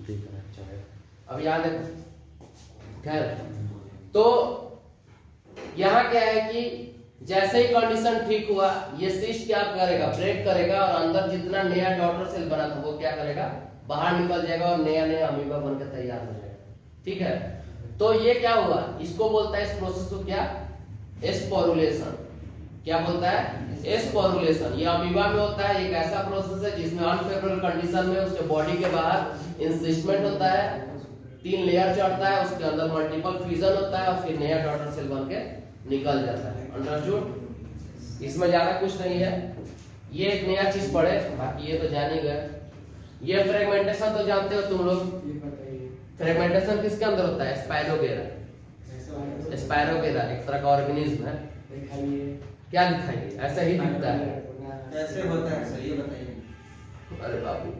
अब यहाँ देखो, खैर तो यहाँ क्या है कि जैसे ही कंडीशन ठीक हुआ, ये सिस्ट क्या करेगा, ब्रेक करेगा और अंदर जितना नया डॉटर सेल बना था वो क्या करेगा, बाहर निकल जाएगा और नया नया अमीबा बनकर तैयार हो जाएगा। ठीक है, तो ये क्या हुआ, इसको बोलता है इस प्रोसेस को क्या, एस्पोरुलेशन। क्या बोलता है, एस्पोरुलेशन। ये अमीबा में होता है, एक ऐसा प्रोसेस है जिसमें अनफेवरेबल कंडीशन में उसके बॉडी के बाहर इंसिस्टमेंट होता है, 3 लेयर चढ़ता है, उसके अंदर मल्टीपल फ्यूजन होता है और फिर नया डॉटर सेल बन के निकल जाता है। अंडरस्टूड? इसमें ज्यादा कुछ नहीं है, ये एक नया चीज पढ़े, बाकी ये तो जान ही गए। ये फ्रेगमेंटेशन तो जानते हो तुम लोग, फ्रेगमेंटेशन किसके अंदर होता है, स्पाइरोगेरा। स्पाइरोगेरा एक तरह का ऑर्गेनिज्म है। क्या दिखाइए, ऐसा ही दिखता है, कैसे होता है सर ये बताइए। अरे बाबू,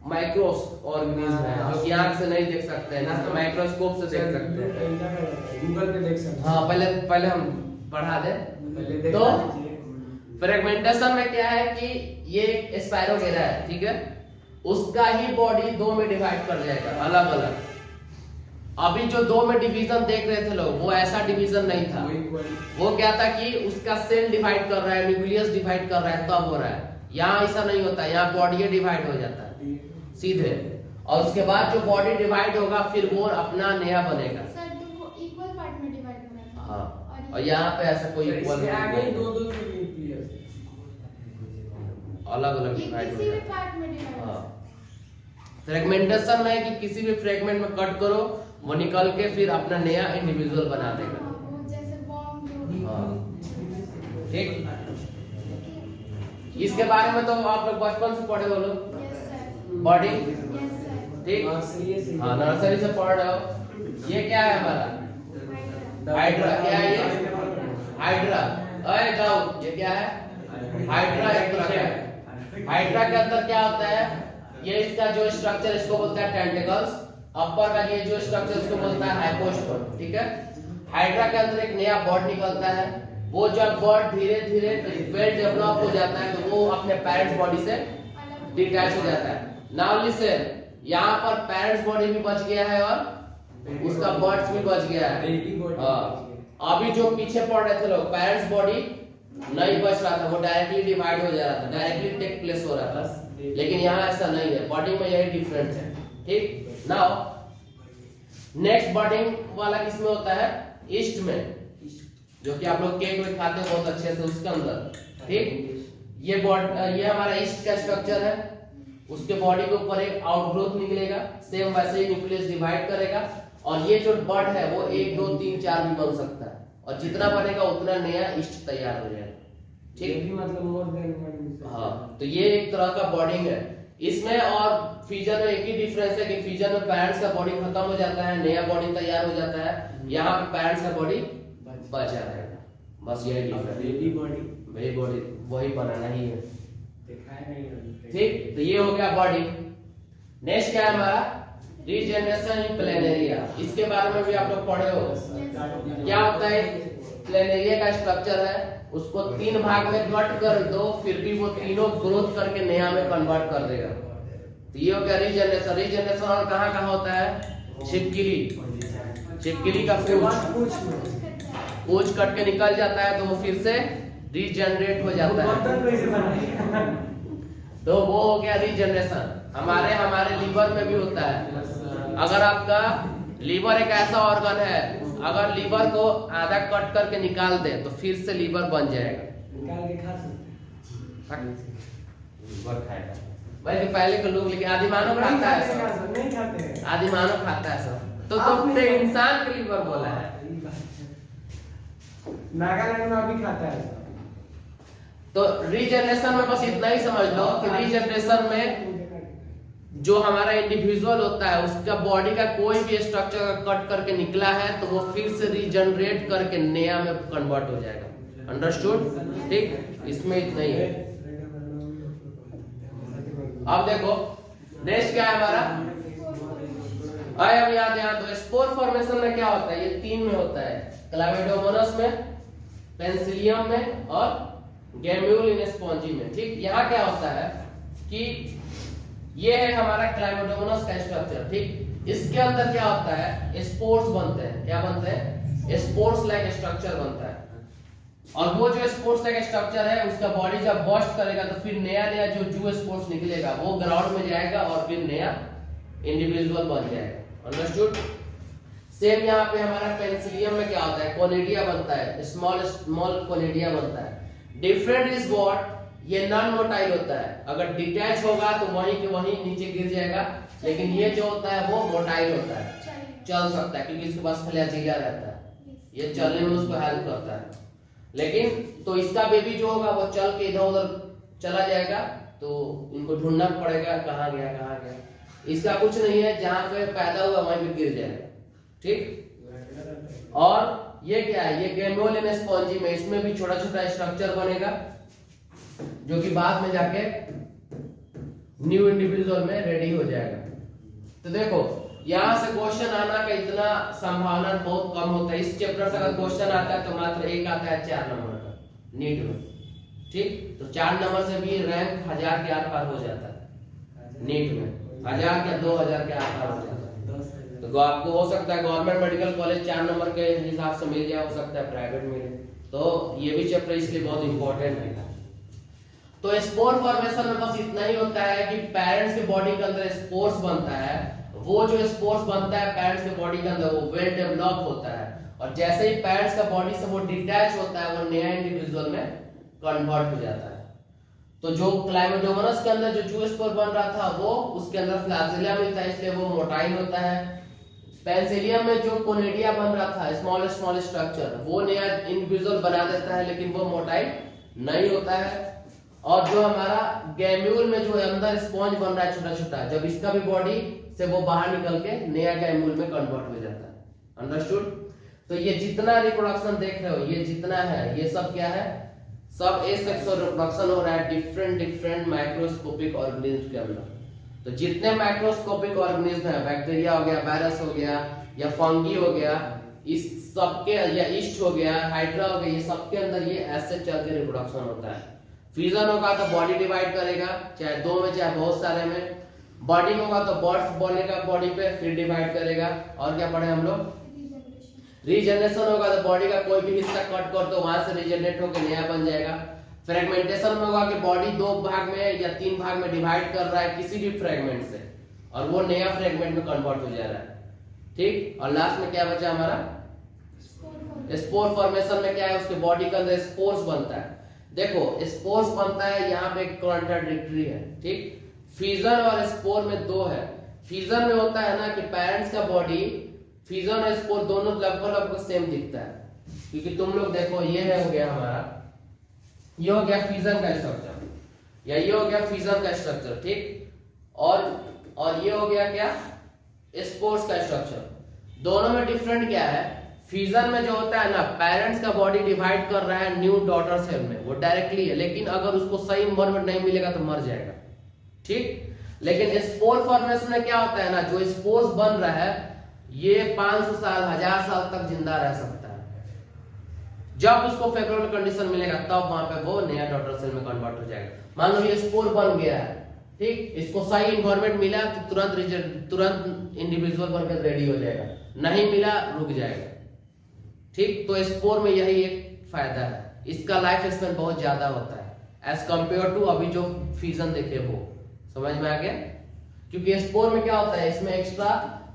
माइक्रोस ऑर्गेनिज्म है जो कि आंख से नहीं देख सकते हैं, ना माइक्रोस्कोप से देख सकते हैं, गूगल पे देख सकते हैं। हाँ पहले हम बढ़ा दें। तो फ्रेगमेंटेशन में क्या है कि ये एक स्पाइरोगेरा है, ठीक है, उसका ही बॉडी 2 में डिवाइड कर जाएगा अलग अलग। अभी जो 2 में डिवीजन देख रहे थे लोग, वो ऐसा डिवीजन नहीं था, वो क्या था कि उसका सेल डिवाइड कर रहा है, न्यूक्लियस डिवाइड कर रहा है, तब हो रहा है। यहाँ ऐसा नहीं होता, यहाँ बॉडी डिवाइड हो जाता है सीधे, और उसके बाद जो बॉडी डिवाइड होगा फिर वो अपना नया बनेगा। सर तो वो इक्वल पार्ट में डिवाइड हो रहा है। हाँ, और यहाँ पे ऐसा कोई इक्वल आगे 2-2 न्यूक्लियस अलग अलग डिवाइड हो किसी भी जाता है। पार्ट में डिवाइड हो। हाँ, फ्रेगमेंटेशन में कि किसी भी फ्रेगमेंट में कट करो, वो निकल के फिर अपना नया इंडिविजुअल बना देगा। हाँ, वो जैसे बॉम्ब जो हाँ, ठीक। इसके बारे में तो आप लोग बचपन से पढ़े हो लोग, yes sir, body, yes sir. ठीक। हाँ, नर्सरी से पढ़ रहे हो। ये क्या है हमारा, हाइड्रा। क्या है ये, हाइड्रा। अरे जाओ, ये क्या है, हाइड्रा एक तरह का है। हाइड्रा के अंदर क्या होता है, ये इसका जो स्ट्रक्चर इसको बोलता है टेंटिकल्स, अपर का ये जो स्ट्रक्चर इसको बोलता है हाइपोस्पोर। ठीक है, हाइड्रा के अंदर एक नया बर्ड निकलता है, वो जब बर्ड धीरे धीरे वेल डेवलप हो जाता है तो वो अपने पेरेंट्स बॉडी से डिटैच हो जाता है। नाउ लिसन, यहाँ पर पेरेंट्स बॉडी भी बच गया है और उसका बर्ड्स भी बच गया है। हाँ, अभी जो पीछे पढ़ रहे थे लोग, पेरेंट्स बॉडी नहीं बच रहा था, वो डायरेक्टली डिवाइड हो जा रहा था, डायरेक्टली टेक प्लेस हो रहा था, लेकिन यहाँ ऐसा नहीं है, बॉडी में यही डिफरेंस है। ठीक, नाउ नेक्स्ट बॉडिंग वाला किसमें होता है, ईस्ट में, जो कि आप लोग केक में खाते हैं बहुत अच्छे से, उसके अंदर। ठीक, ये हमारा ईस्ट का स्ट्रक्चर है, उसके बॉडी के ऊपर एक आउटग्रोथ निकलेगा, सेम वैसे ही न्यूक्लियस डिवाइड करेगा, और ये जो बर्ड है वो 1 2 3 4 भी बन सकता है, और जितना बनेगा उतना नया ईस्ट तैयार हो जाएगा। ठीक, मतलब मोर देन। हाँ, तो ये एक तरह का बॉडिंग है इसमें। और फ्यूजन में एक ही डिफरेंस है कि फ्यूजन में पेरेंट्स का बॉडी खत्म हो जाता है, नया बॉडी तैयार हो जाता है, यहाँ पे पेरेंट्स का बॉडी बचा रहेगा, बस यही डिफरेंस। बेबी बॉडी, वही बॉडी वही बनाना ही है। दिखाया नहीं है। ठीक, तो ये हो गया बॉडी। नेक्स्ट क्या है हमारा, रीजनरेशन इन प्लेनेरिया। इसके बारे में भी आप लोग पढ़े हो। क्या होता है, प्लेनेरिया का स्ट्रक्चर है, उसको 3 भाग में कट कर दो, फिर भी वो तीनों ग्रोथ करके नया में कन्वर्ट कर देगा। तो ये हो गया रीजनरेशन। रीजनरेशन और कहाँ कहाँ होता है, छिपकली का पूंछ कट के निकल जाता है तो वो फिर से रीजनरेट हो जाता है, तो वो हो गया रीजनरेशन। हमारे लीवर में भी होता है। अगर आपका लीवर एक ऐसा ऑर्गन है, अगर लीवर को आधा कट करके निकाल दे तो फिर से लीवर बन जाएगा। निकाल के खा सकते लीवर खाएगा भाई, पहले के लोग, लेकिन आदिमानव खाता है ऐसा, नहीं खाते हैं। आदिमानव खाता है ऐसा। तो तुमने इंसान के लीवर बोला है, नागालैंड में अभी खाता है। तो रीजनरेशन में बस इतना ही समझ लो कि रीजनरेशन में जो हमारा इंडिविजुअल होता है उसका बॉडी का कोई भी स्ट्रक्चर कट करके निकला है तो वो फिर से रीजनरेट करके नया में कन्वर्ट हो जाएगा। अंडरस्टूड? ठीक, इसमें इतना ही है। अब देखो नेक्स्ट क्या है हमारा, अब याद तो स्पोर फॉर्मेशन में क्या होता है, ये 3 में होता है, क्लामिडोमोनास में, पेंसिलियम में और गैम्यूल इन स्पॉन्जी में। ठीक, यहाँ क्या होता है कि ये है हमारा क्लाइमेडोमोनास का स्ट्रक्चर, ठीक। इसके अंदर क्या होता है, स्पोर्स बनते हैं। क्या बनते हैं? स्पोर्स लाइक स्ट्रक्चर बनता है। और वो जो स्पोर्स लाइक स्ट्रक्चर है उसका बॉडी जब बर्स्ट करेगा तो फिर नया नया जो स्पोर्स निकलेगा वो ग्राउंड में जाएगा और फिर नया इंडिविजुअल बन जाएगा। अंडरस्टूड? सेम यहाँ पे हमारा पेनिसिलियम में क्या होता है, कोनिडिया बनता है, स्मॉल स्मॉल कोनिडिया बनता है। डिफरेंट इज व्हाट, ये नॉन मोटाइल होता है। अगर डिटैच होगा तो वहीं के वहीं नीचे गिर जाएगा, लेकिन ये जो होता है वो मोटाइल होता है, चल सकता है क्योंकि इसके पास फ्लैजिला रहता है, ये चलने में उसको हेल्प करता है। लेकिन तो इसका बेबी जो होगा वो चल के इधर उधर चला जाएगा, तो इनको ढूंढना पड़ेगा कहाँ गया कहाँ गया। इसका कुछ नहीं है, जहां पे पैदा हुआ वहीं पे गिर जाएगा, ठीक। और ये क्या है, ये गेम्यूलिन स्पॉन्जी में, इसमें भी छोटा छोटा स्ट्रक्चर बनेगा जो कि बाद में जाके न्यू इंडिविजुअल में रेडी हो जाएगा। तो देखो यहां से क्वेश्चन आना का इतना संभावना बहुत कम होता है। इस चैप्टर से अगर क्वेश्चन आता है तो मात्र एक आता है 4 नंबर का नीट में, ठीक। तो 4 नंबर से भी रैंक 1000 के आर पार हो जाता है नीट में, 1000 या 2000 के आर पार हो जाता है। तो आपको हो सकता है गवर्नमेंट मेडिकल कॉलेज 4 नंबर के हिसाब से मिल जाए, हो सकता है प्राइवेट मिले। तो ये भी चैप्टर इसलिए बहुत इंपॉर्टेंट है। तो स्पोर फॉर्मेशन में बस इतना ही होता है कि पेरेंट्स के बॉडी के अंदर स्पोर्स बनता है। वो जो स्पोर्स बनता है पेरेंट्स के बॉडी के अंदर वो वेल डेवलप होता है, और जैसे ही पेरेंट्स का बॉडी से वो डिटैच होता है वो नया इंडिविजुअल में कन्वर्ट हो जाता है। तो जो क्लाइमेडोमोनास के अंदर जो जूस्पोर बन रहा था वो उसके अंदर फ्लैजिला मिलता है, इसलिए वो मोटाइल होता है। पेनिसिलियम में जो कोनिडिया बन रहा था, स्मॉल स्मॉल स्ट्रक्चर, वो नया इंडिविजुअल बना देता है, लेकिन वो मोटाइल नहीं होता है। और जो हमारा गैम्यूल में जो अंदर स्पॉन्ज बन रहा है छोटा छोटा, जब इसका भी बॉडी से वो बाहर निकल के नया गैम्यूल में कन्वर्ट हो जाता है। अंडरस्टूड? तो ये जितना रिप्रोडक्शन देख रहे हो, ये जितना है, ये सब क्या है, सब एसेक्सुअल रिप्रोडक्शन हो रहा है डिफरेंट डिफरेंट माइक्रोस्कोपिक ऑर्गेनिज्म के अंदर। तो जितने माइक्रोस्कोपिक ऑर्गेनिज्म है, बैक्टीरिया हो गया, वायरस हो गया, या फंगी हो गया, इस सबके, या ईस्ट हो गया, हाइड्रा हो गया, ये सबके अंदर ये ऐसे चल के रिप्रोडक्शन होता है। फ्यूजन होगा तो बॉडी डिवाइड करेगा, चाहे 2 में चाहे बहुत सारे में। बॉडी होगा तो बर्ड्स बनेगा बॉडी पे, फिर डिवाइड करेगा। और क्या पढ़े हम लोग? रीजनरेशन होगा तो बॉडी का कोई भी हिस्सा कट कर दो, वहां से रीजनरेट होकर नया बन जाएगा। फ्रेगमेंटेशन में होगा कि बॉडी 2 भाग में या 3 भाग में डिवाइड कर रहा है किसी भी फ्रेगमेंट से, और वो नया फ्रेगमेंट में कन्वर्ट हो जा रहा है, ठीक। और लास्ट में क्या बचा हमारा? स्पोर फॉर्मेशन में क्या है, उसके बॉडी के अंदर स्पोर्स बनता है। देखो स्पोर्स बनता है, यहाँ पे कॉन्ट्राडिक्टरी है, ठीक। फ्यूजन और स्पोर में 2 है। फ्यूजन में होता है ना कि पेरेंट्स का बॉडी, फ्यूजन और स्पोर दोनों लगभग सेम दिखता है, क्योंकि तुम लोग देखो ये है, हो गया हमारा, ये हो गया फ्यूजन का स्ट्रक्चर, या ये हो गया फ्यूजन का स्ट्रक्चर, ठीक। और ये हो गया क्या, स्पोर्स का स्ट्रक्चर। दोनों में डिफरेंट क्या है? फ्यूजन में जो होता है ना, पेरेंट्स का बॉडी डिवाइड कर रहा है न्यू डॉटर सेल में, वो डायरेक्टली है, लेकिन अगर उसको सही एनवायरनमेंट नहीं मिलेगा तो मर जाएगा, ठीक। लेकिन स्पोर फॉर्मेशन में क्या होता है ना, जो स्पोर्स बन रहा है ये 500 साल 1000 साल तक जिंदा रह सकता है। जब उसको फेवरेबल कंडीशन मिलेगा तब वहां पे वो नया डॉटर सेल में कन्वर्ट हो जाएगा। मान लो ये स्पोर बन गया है, ठीक, इसको सही एनवायरनमेंट मिला तो तुरंत इंडिविजुअल बनकर रेडी हो जाएगा, नहीं मिला रुक जाएगा, ठीक। तो स्पोर में यही एक फायदा है, इसका लाइफ स्पैन बहुत ज्यादा होता है एज कंपेयर टू अभी जो फ्यूजन देखे वो। समझ में आ गया? क्योंकि स्पोर में क्या होता है, इसमें एक्स्ट्रा,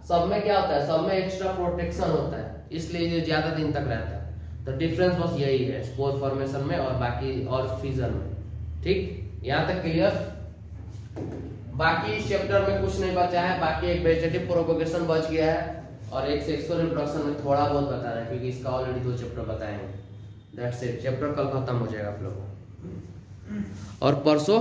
सब में क्या होता है, सब में एक्स्ट्रा प्रोटेक्शन होता है, इसलिए ये ज्यादा दिन तक रहता है। तो डिफरेंस बस यही है स्पोर फॉर्मेशन में और बाकी और फ्यूजन में, ठीक। यहाँ तक क्लियर? बाकी इस चैप्टर में कुछ नहीं बचा है, बाकी एक वेजिटेटिव प्रोपगेशन बच गया है और एक सेक्सुअल रिप्रोडक्शन में थोड़ा बहुत बता रहा है, क्योंकि इसका ऑलरेडी 2 चैप्टर बताएंगे। दैट्स इट, चैप्टर कल खत्म हो जाएगा आप लोगों को, और परसों